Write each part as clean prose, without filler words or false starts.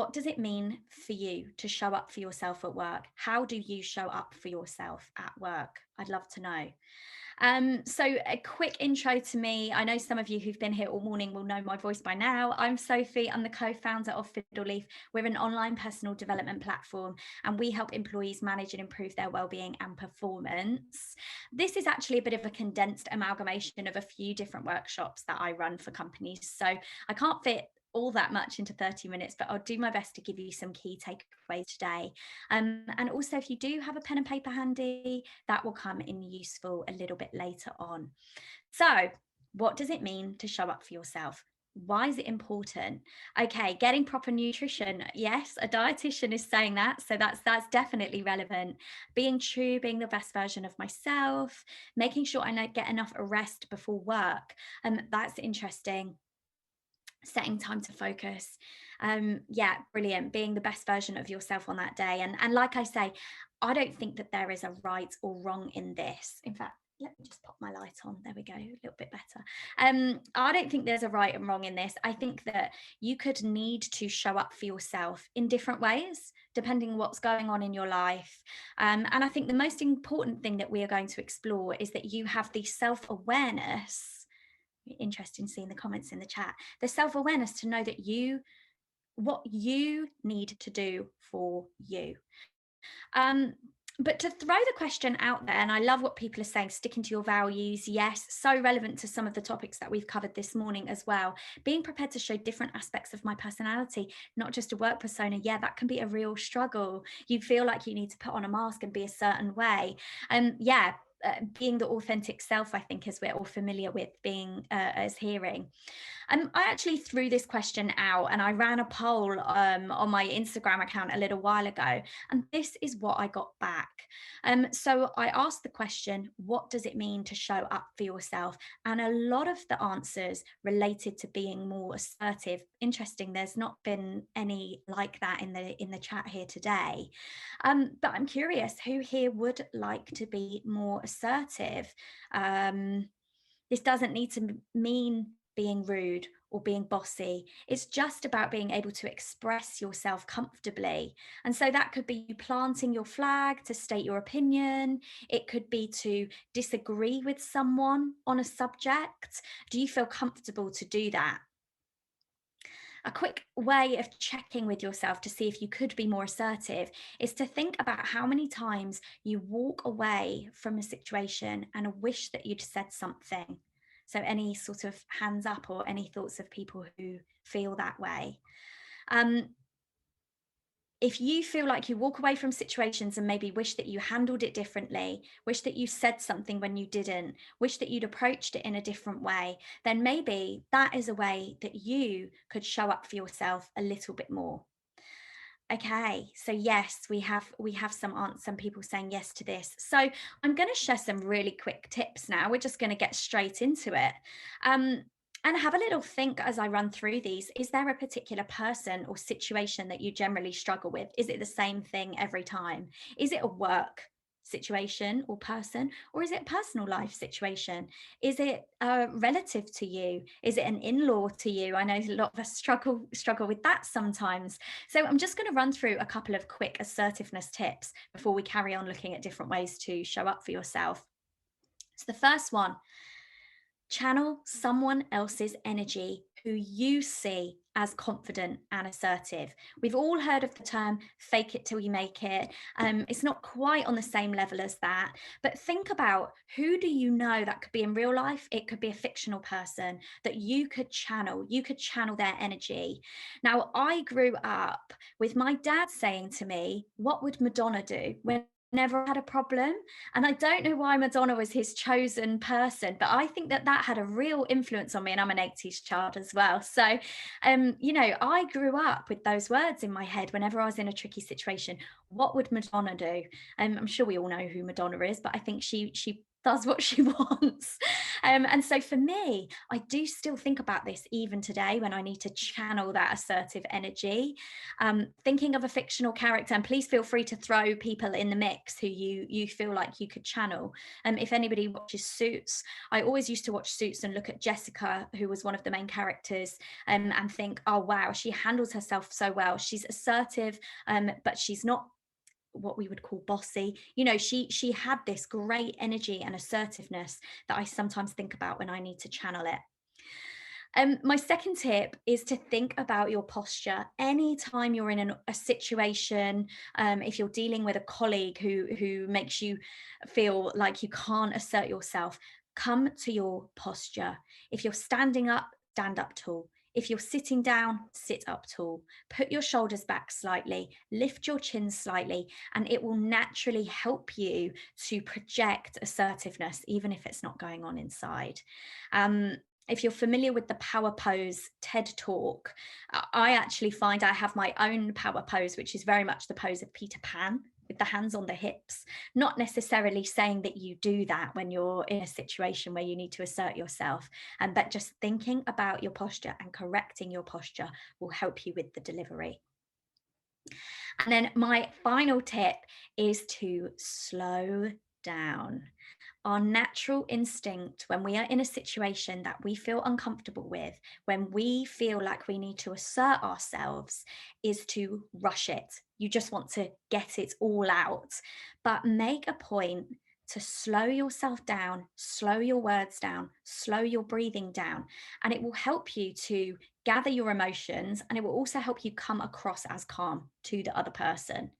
what does it mean for you to show up for yourself at work? How do you show up for yourself at work? I'd love to know. So a quick intro to me. I know some of you who've been here all morning will know my voice by now. I'm Sophie. I'm the co-founder of FidlLeaf. We're an online personal development platform, and we help employees manage and improve their well-being and performance. This is actually a bit of a condensed amalgamation of a few different workshops that I run for companies. So I can't fit all that much into 30 minutes, but I'll do my best to give you some key takeaways today. And also, if you do have a pen and paper handy, that will come in useful a little bit later on. So, what does it mean to show up for yourself? Why is it important? Okay, getting proper nutrition. Yes, a dietitian is saying that, so that's definitely relevant. Being true, being the best version of myself, making sure I get enough rest before work. That's interesting. Setting time to focus. Yeah, brilliant. Being the best version of yourself on that day. And like I say, I don't think that there is a right or wrong in this. In fact, let me just pop my light on. There we go, a little bit better. I don't think there's a right and wrong in this. I think that you could need to show up for yourself in different ways, depending on what's going on in your life. And I think the most important thing that we are going to explore is that you have the self-awareness. Interesting seeing the comments in the chat. The self-awareness to know that what you need to do for you. But to throw the question out there, and I love what people are saying, sticking to your values. Yes, so relevant to some of the topics that we've covered this morning as well. Being prepared to show different aspects of my personality, not just a work persona. Yeah, that can be a real struggle. You feel like you need to put on a mask and be a certain way. Being the authentic self, I think, as we're all familiar with being as hearing. I actually threw this question out and I ran a poll on my Instagram account a little while ago, and this is what I got back. So I asked the question, what does it mean to show up for yourself? And a lot of the answers related to being more assertive. Interesting, there's not been any like that in the chat here today. But I'm curious, who here would like to be more assertive? This doesn't need to mean being rude or being bossy. It's just about being able to express yourself comfortably. And so that could be you planting your flag to state your opinion. It could be to disagree with someone on a subject. Do you feel comfortable to do that? A quick way of checking with yourself to see if you could be more assertive is to think about how many times you walk away from a situation and wish that you'd said something. So any sort of hands up or any thoughts of people who feel that way. If you feel like you walk away from situations and maybe wish that you handled it differently, wish that you said something when you didn't, wish that you'd approached it in a different way, then maybe that is a way that you could show up for yourself a little bit more. Okay, so yes, we have some people saying yes to this. So I'm going to share some really quick tips now. We're just going to get straight into it. And have a little think as I run through these. Is there a particular person or situation that you generally struggle with? Is it the same thing every time? Is it a work situation or person, or is it a personal life situation? Is it a relative to you? Is it an in-law to you? I know a lot of us struggle with that sometimes. So I'm just going to run through a couple of quick assertiveness tips before we carry on looking at different ways to show up for yourself. So the first one, channel someone else's energy who you see as confident and assertive. We've all heard of the term fake it till you make it. It's not quite on the same level as that, but think about, who do you know that could be in real life? It could be a fictional person that you could channel their energy. Now, I grew up with my dad saying to me, what would Madonna do whenever I had a problem? And I don't know why Madonna was his chosen person, but I think that had a real influence on me, and I'm an 80s child as well. So, I grew up with those words in my head whenever I was in a tricky situation. What would Madonna do? I'm sure we all know who Madonna is, but I think she does what she wants. And so for me, I do still think about this even today when I need to channel that assertive energy. Thinking of a fictional character, and please feel free to throw people in the mix who you feel like you could channel. If anybody watches Suits, I always used to watch Suits and look at Jessica, who was one of the main characters, and think, oh wow, she handles herself so well. She's assertive, but she's not what we would call bossy. She had this great energy and assertiveness that I sometimes think about when I need to channel it. My second tip is to think about your posture anytime you're in a situation. If you're dealing with a colleague who makes you feel like you can't assert yourself, come to your posture. If you're standing up, stand up tall. If you're sitting down, sit up tall. Put your shoulders back slightly, lift your chin slightly, and it will naturally help you to project assertiveness, even if it's not going on inside. If you're familiar with the power pose TED talk, I actually find I have my own power pose, which is very much the pose of Peter Pan with the hands on the hips. Not necessarily saying that you do that when you're in a situation where you need to assert yourself, but just thinking about your posture and correcting your posture will help you with the delivery. And then my final tip is to slow down. Our natural instinct when we are in a situation that we feel uncomfortable with, when we feel like we need to assert ourselves, is to rush it. You just want to get it all out. But make a point to slow yourself down, slow your words down, slow your breathing down, and it will help you to gather your emotions, and it will also help you come across as calm to the other person.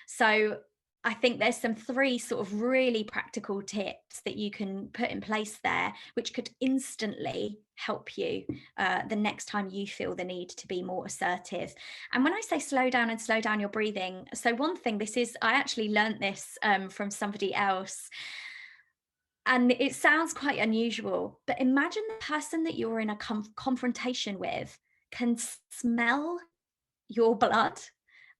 So I think there's some three sort of really practical tips that you can put in place there, which could instantly help you the next time you feel the need to be more assertive. And when I say slow down and slow down your breathing, so one thing, I actually learned this from somebody else. And it sounds quite unusual, but imagine the person that you're in a confrontation with can smell your blood,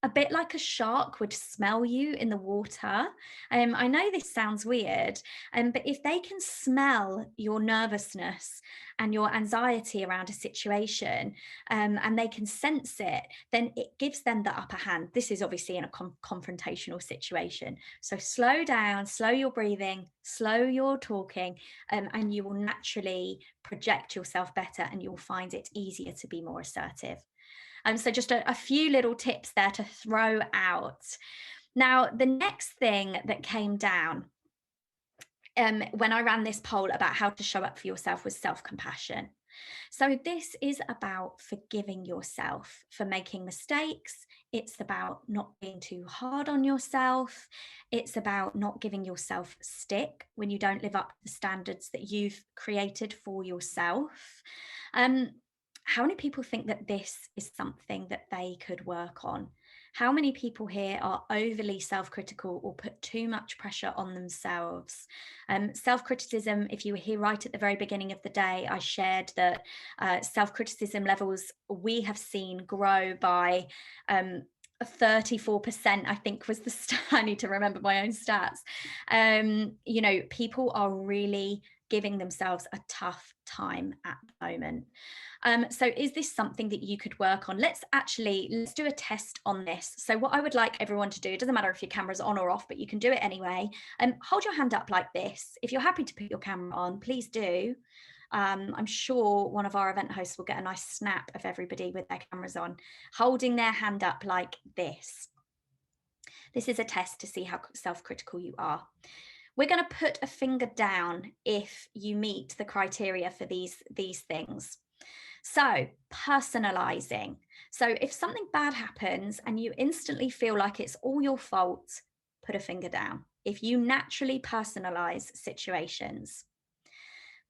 a bit like a shark would smell you in the water. I know this sounds weird, but if they can smell your nervousness and your anxiety around a situation, and they can sense it, then it gives them the upper hand. This is obviously in a confrontational situation. So slow down, slow your breathing, slow your talking, and you will naturally project yourself better, and you'll find it easier to be more assertive. So just a few little tips there to throw out. Now, the next thing that came down when I ran this poll about how to show up for yourself was self-compassion. So this is about forgiving yourself for making mistakes. It's about not being too hard on yourself. It's about not giving yourself stick when you don't live up to the standards that you've created for yourself. How many people think that this is something that they could work on? How many people here are overly self-critical or put too much pressure on themselves? Self-criticism, if you were here right at the very beginning of the day, I shared that self-criticism levels we have seen grow by 34%, I think was the I need to remember my own stats. People are really giving themselves a tough time at the moment. So is this something that you could work on? Let's do a test on this. So what I would like everyone to do, it doesn't matter if your camera's on or off, but you can do it anyway. Hold your hand up like this. If you're happy to put your camera on, please do. I'm sure one of our event hosts will get a nice snap of everybody with their cameras on, holding their hand up like this. This is a test to see how self-critical you are. We're going to put a finger down if you meet the criteria for these things. So personalizing. So if something bad happens and you instantly feel like it's all your fault, put a finger down. If you naturally personalize situations.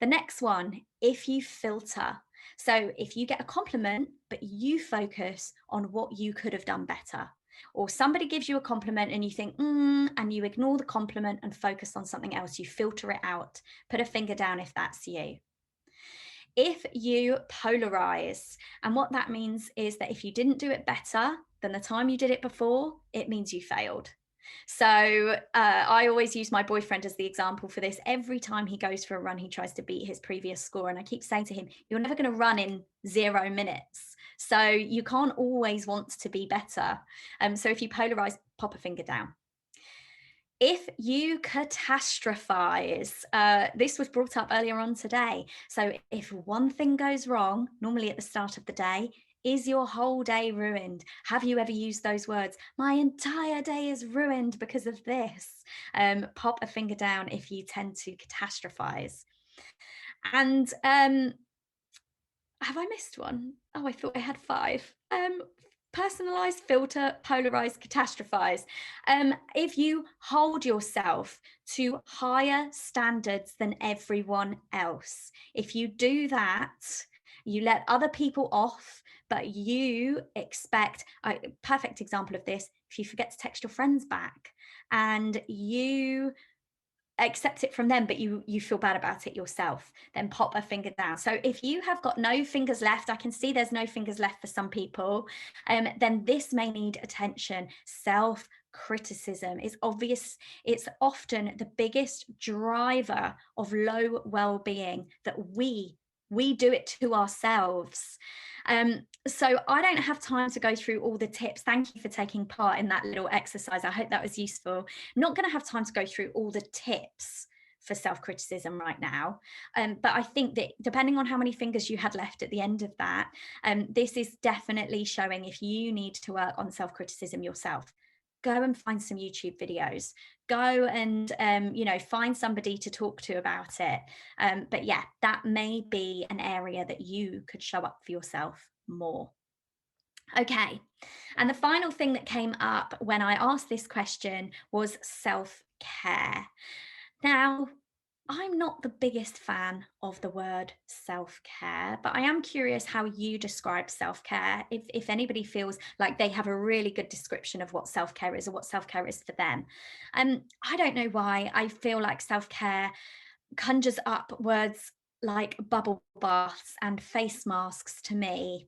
The next one, if you filter. So if you get a compliment, but you focus on what you could have done better, or somebody gives you a compliment and you think, and you ignore the compliment and focus on something else, you filter it out, put a finger down if that's you. If you polarize, and what that means is that if you didn't do it better than the time you did it before, it means you failed. So I always use my boyfriend as the example for this. Every time he goes for a run, he tries to beat his previous score. And I keep saying to him, you're never going to run in 0 minutes. So you can't always want to be better. So if you polarize, pop a finger down. If you catastrophize, this was brought up earlier on today. So if one thing goes wrong, normally at the start of the day, is your whole day ruined? Have you ever used those words? My entire day is ruined because of this. Pop a finger down if you tend to catastrophize. And have I missed one? Oh, I thought I had 5. Personalize, filter, polarize, catastrophize. If you hold yourself to higher standards than everyone else, if you do that, you let other people off, but you expect a perfect example of this. If you forget to text your friends back and you accept it from them, but you feel bad about it yourself, then pop a finger down. So if you have got no fingers left, I can see there's no fingers left for some people, then this may need attention. Self-criticism is obvious. It's often the biggest driver of low well-being, that we do it to ourselves. So I don't have time to go through all the tips. Thank you for taking part in that little exercise. I hope that was useful. I'm not going to have time to go through all the tips for self-criticism right now. But I think that depending on how many fingers you had left at the end of that, this is definitely showing if you need to work on self-criticism yourself. Go and find some YouTube videos. Go and find somebody to talk to about it. But yeah, that may be an area that you could show up for yourself more. Okay, and the final thing that came up when I asked this question was self-care. Now, I'm not the biggest fan of the word self-care, but I am curious how you describe self-care. If anybody feels like they have a really good description of what self-care is or what self-care is for them. I don't know why I feel like self-care conjures up words like bubble baths and face masks to me.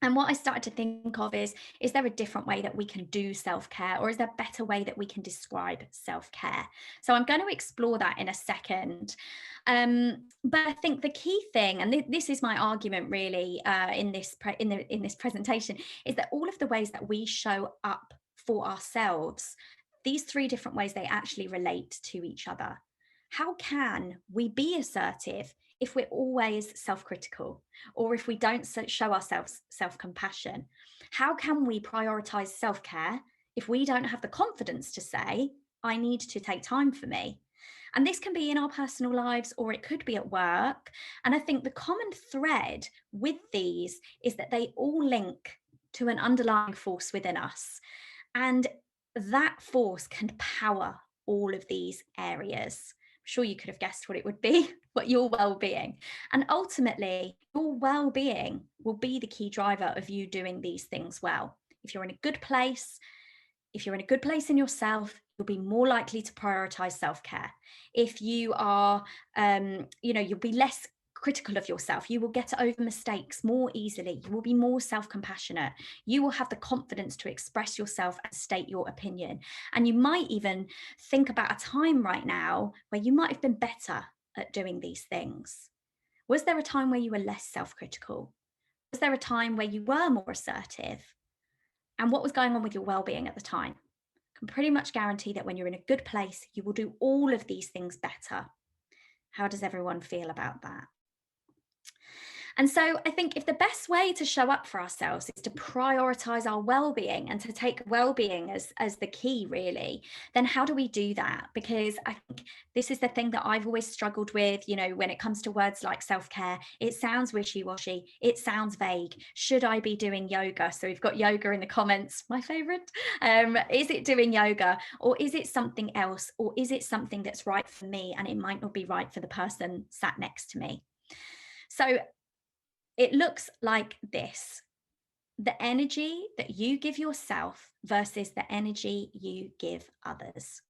And what I started to think of is there a different way that we can do self-care, or is there a better way that we can describe self-care? So I'm going to explore that in a second. But I think the key thing, and this is my argument really in this presentation, is that all of the ways that we show up for ourselves, these 3 different ways, they actually relate to each other. How can we be assertive if we're always self-critical, or if we don't show ourselves self-compassion? How can we prioritize self-care if we don't have the confidence to say, I need to take time for me? And this can be in our personal lives, or it could be at work. And I think the common thread with these is that they all link to an underlying force within us. And that force can power all of these areas. I'm sure you could have guessed what it would be, but your well-being. And ultimately, your well-being will be the key driver of you doing these things well. If you're in a good place, in yourself, you'll be more likely to prioritize self-care. If you are, you'll be less critical of yourself. You will get over mistakes more easily. You will be more self-compassionate. You will have the confidence to express yourself and state your opinion. And you might even think about a time right now where you might have been better at doing these things. Was there a time where you were less self-critical? Was there a time where you were more assertive? And what was going on with your well-being at the time? I can pretty much guarantee that when you're in a good place, you will do all of these things better. How does everyone feel about that? And so I think if the best way to show up for ourselves is to prioritize our well-being and to take well-being as the key, really, then how do we do that? Because I think this is the thing that I've always struggled with, when it comes to words like self-care. It sounds wishy-washy. It sounds vague. Should I be doing yoga? So we've got yoga in the comments, my favorite. Is it doing yoga, or is it something else? Or is it something that's right for me and it might not be right for the person sat next to me? So it looks like this: the energy that you give yourself versus the energy you give others.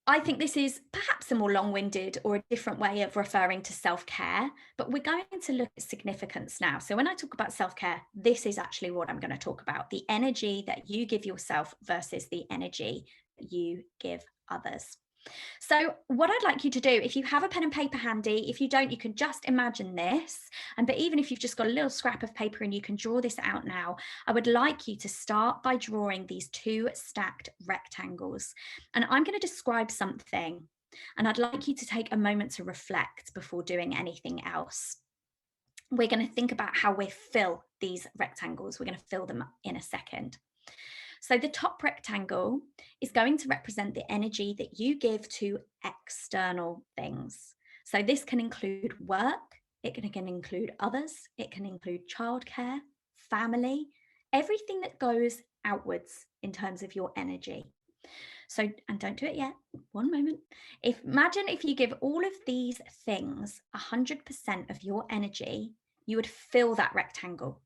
I think this is perhaps a more long-winded or a different way of referring to self-care, but we're going to look at significance now. So when I talk about self-care, this is actually what I'm going to talk about: the energy that you give yourself versus the energy that you give others. So, what I'd like you to do, if you have a pen and paper handy, if you don't, you can just imagine this. But even if you've just got a little scrap of paper and you can draw this out now, I would like you to start by drawing these two stacked rectangles. And I'm going to describe something, and I'd like you to take a moment to reflect before doing anything else. We're going to think about how we fill these rectangles. We're going to fill them in a second. So the top rectangle is going to represent the energy that you give to external things. So this can include work, it can include others, it can include childcare, family, everything that goes outwards in terms of your energy. So, and don't do it yet, one moment. Imagine if you give all of these things 100% of your energy, you would fill that rectangle.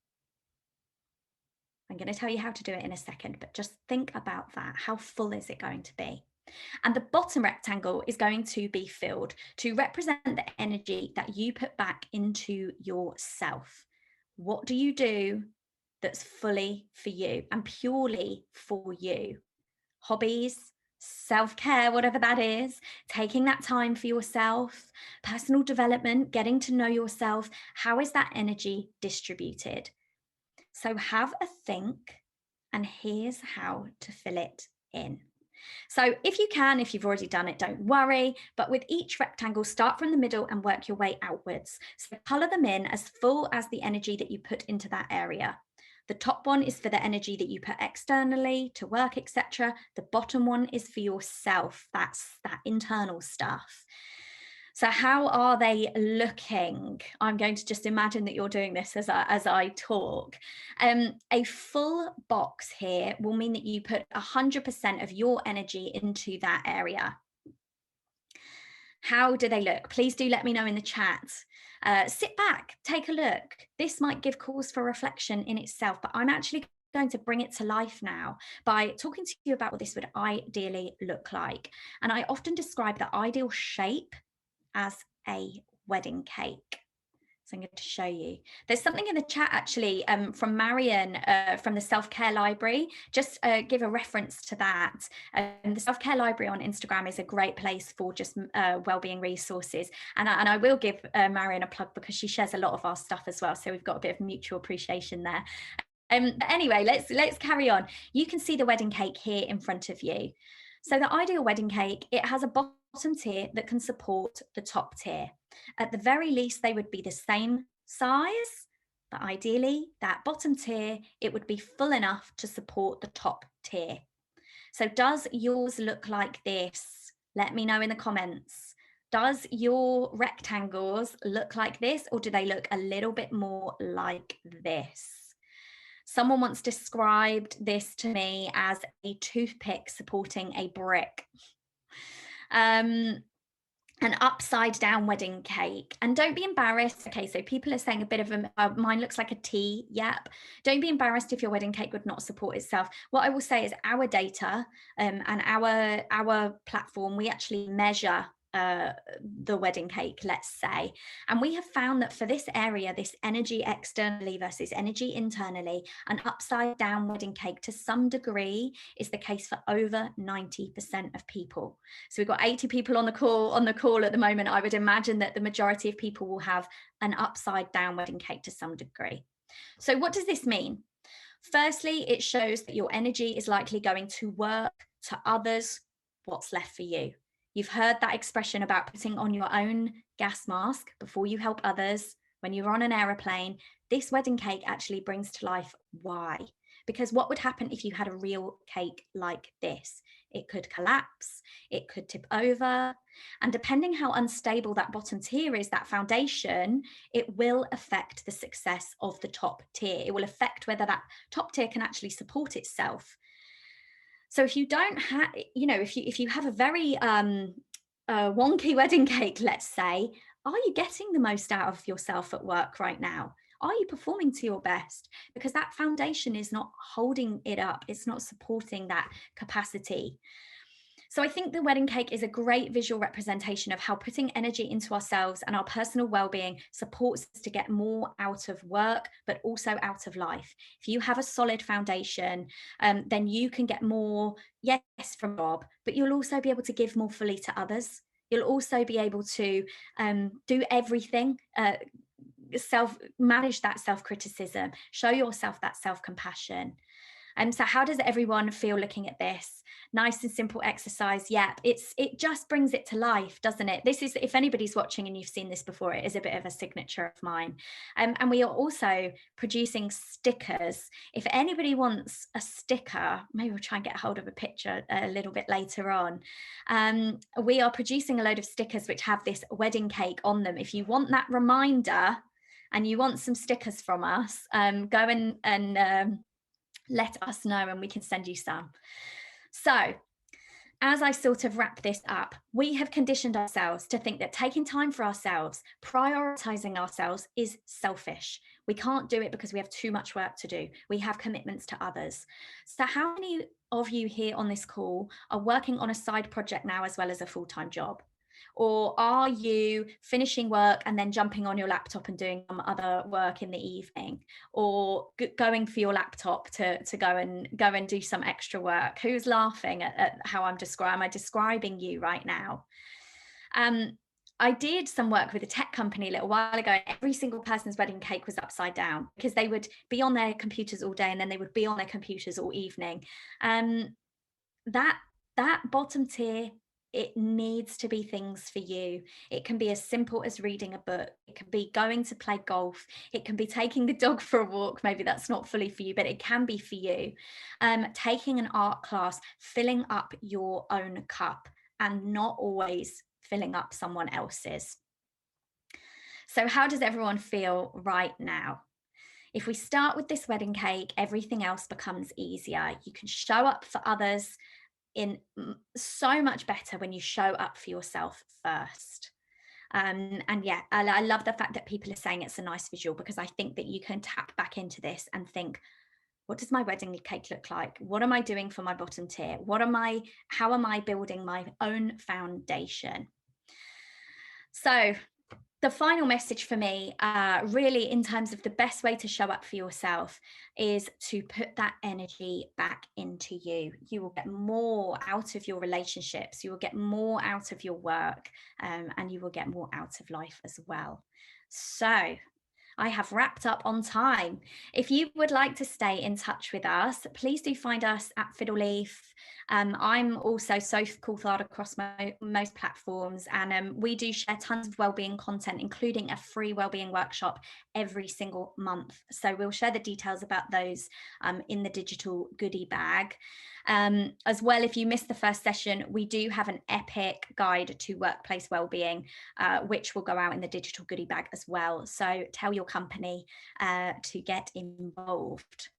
I'm going to tell you how to do it in a second, but just think about that. How full is it going to be? And the bottom rectangle is going to be filled to represent the energy that you put back into yourself. What do you do that's fully for you and purely for you? Hobbies, self-care, whatever that is, taking that time for yourself, personal development, getting to know yourself. How is that energy distributed? So have a think, and here's how to fill it in. So if you can, if you've already done it, don't worry. But with each rectangle, start from the middle and work your way outwards. So color them in as full as the energy that you put into that area. The top one is for the energy that you put externally to work, etc. The bottom one is for yourself. That's that internal stuff. So how are they looking? I'm going to just imagine that you're doing this as I talk. A full box here will mean that you put 100% of your energy into that area. How do they look? Please do let me know in the chat. Sit back, take a look. This might give cause for reflection in itself, but I'm actually going to bring it to life now by talking to you about what this would ideally look like. And I often describe the ideal shape as a wedding cake. So I'm going to show you. There's something in the chat actually from Marion from the Self-Care Library. Just give a reference to that. The Self-Care Library on Instagram is a great place for just wellbeing resources. And I will give Marion a plug because she shares a lot of our stuff as well. So we've got a bit of mutual appreciation there. But anyway, let's carry on. You can see the wedding cake here in front of you. So the ideal wedding cake, it has a bottom tier that can support the top tier. At the very least, they would be the same size, but ideally that bottom tier, it would be full enough to support the top tier. So does yours look like this? Let me know in the comments. Does your rectangles look like this, or do they look a little bit more like this? Someone once described this to me as a toothpick supporting a brick. An upside down wedding cake. And don't be embarrassed. Okay, so people are saying a bit of a, mine looks like a T. Yep. Don't be embarrassed if your wedding cake would not support itself. What I will say is our data and our platform, we actually measure the wedding cake, let's say, and we have found that for this area, this energy externally versus energy internally, an upside down wedding cake to some degree is the case for over 90% of people. So we've got 80 people on the call at the moment. I would imagine that the majority of people will have an upside down wedding cake to some degree. So what does this mean? Firstly, it shows that your energy is likely going to work to others what's left for you. You've heard that expression about putting on your own gas mask before you help others. When you're on an aeroplane, this wedding cake actually brings to life why. Because what would happen if you had a real cake like this? It could collapse, it could tip over, and depending how unstable that bottom tier is, that foundation, it will affect the success of the top tier. It will affect whether that top tier can actually support itself. So if you don't have, if you have a very wonky wedding cake, let's say, are you getting the most out of yourself at work right now? Are you performing to your best? Because that foundation is not holding it up. It's not supporting that capacity. So I think the wedding cake is a great visual representation of how putting energy into ourselves and our personal well-being supports us to get more out of work, but also out of life. If you have a solid foundation, then you can get more, yes, from Bob, but you'll also be able to give more fully to others. You'll also be able to do everything, self manage that self-criticism, show yourself that self-compassion. So how does everyone feel looking at this? Nice and simple exercise. Yeah, it just brings it to life, doesn't it? This is, if anybody's watching and you've seen this before, it is a bit of a signature of mine. And we are also producing stickers. If anybody wants a sticker, maybe we'll try and get hold of a picture a little bit later on. We are producing a load of stickers which have this wedding cake on them. If you want that reminder and you want some stickers from us, go and let us know and we can send you some. So, as I sort of wrap this up, we have conditioned ourselves to think that taking time for ourselves, prioritizing ourselves, is selfish. We can't do it because we have too much work to do. We have commitments to others. So, how many of you here on this call are working on a side project now as well as a full-time job? Or are you finishing work and then jumping on your laptop and doing some other work in the evening, or going for your laptop to go and do some extra work? Who's laughing at how am I describing you right now? I did some work with a tech company a little while ago, and every single person's wedding cake was upside down because they would be on their computers all day and then they would be on their computers all evening. That bottom tier, it needs to be things for you. It can be as simple as reading a book. It can be going to play golf. It can be taking the dog for a walk. Maybe that's not fully for you, but it can be for you. Taking an art class, filling up your own cup and not always filling up someone else's. So how does everyone feel right now? If we start with this wedding cake, everything else becomes easier. You can show up for others in so much better when you show up for yourself first. And yeah, I love the fact that people are saying it's a nice visual, because I think that you can tap back into this and think, what does my wedding cake look like? What am I doing for my bottom tier? How am I building my own foundation? So the final message for me, really, in terms of the best way to show up for yourself, is to put that energy back into you. You will get more out of your relationships, you will get more out of your work, and you will get more out of life as well. So I have wrapped up on time. If you would like to stay in touch with us, please do find us at FidlLeaf. I'm also Sophie Coulthard across most platforms, and we do share tons of wellbeing content, including a free wellbeing workshop every single month. So we'll share the details about those in the digital goodie bag. As well, if you missed the first session, we do have an epic guide to workplace wellbeing, which will go out in the digital goodie bag as well. So tell your company to get involved.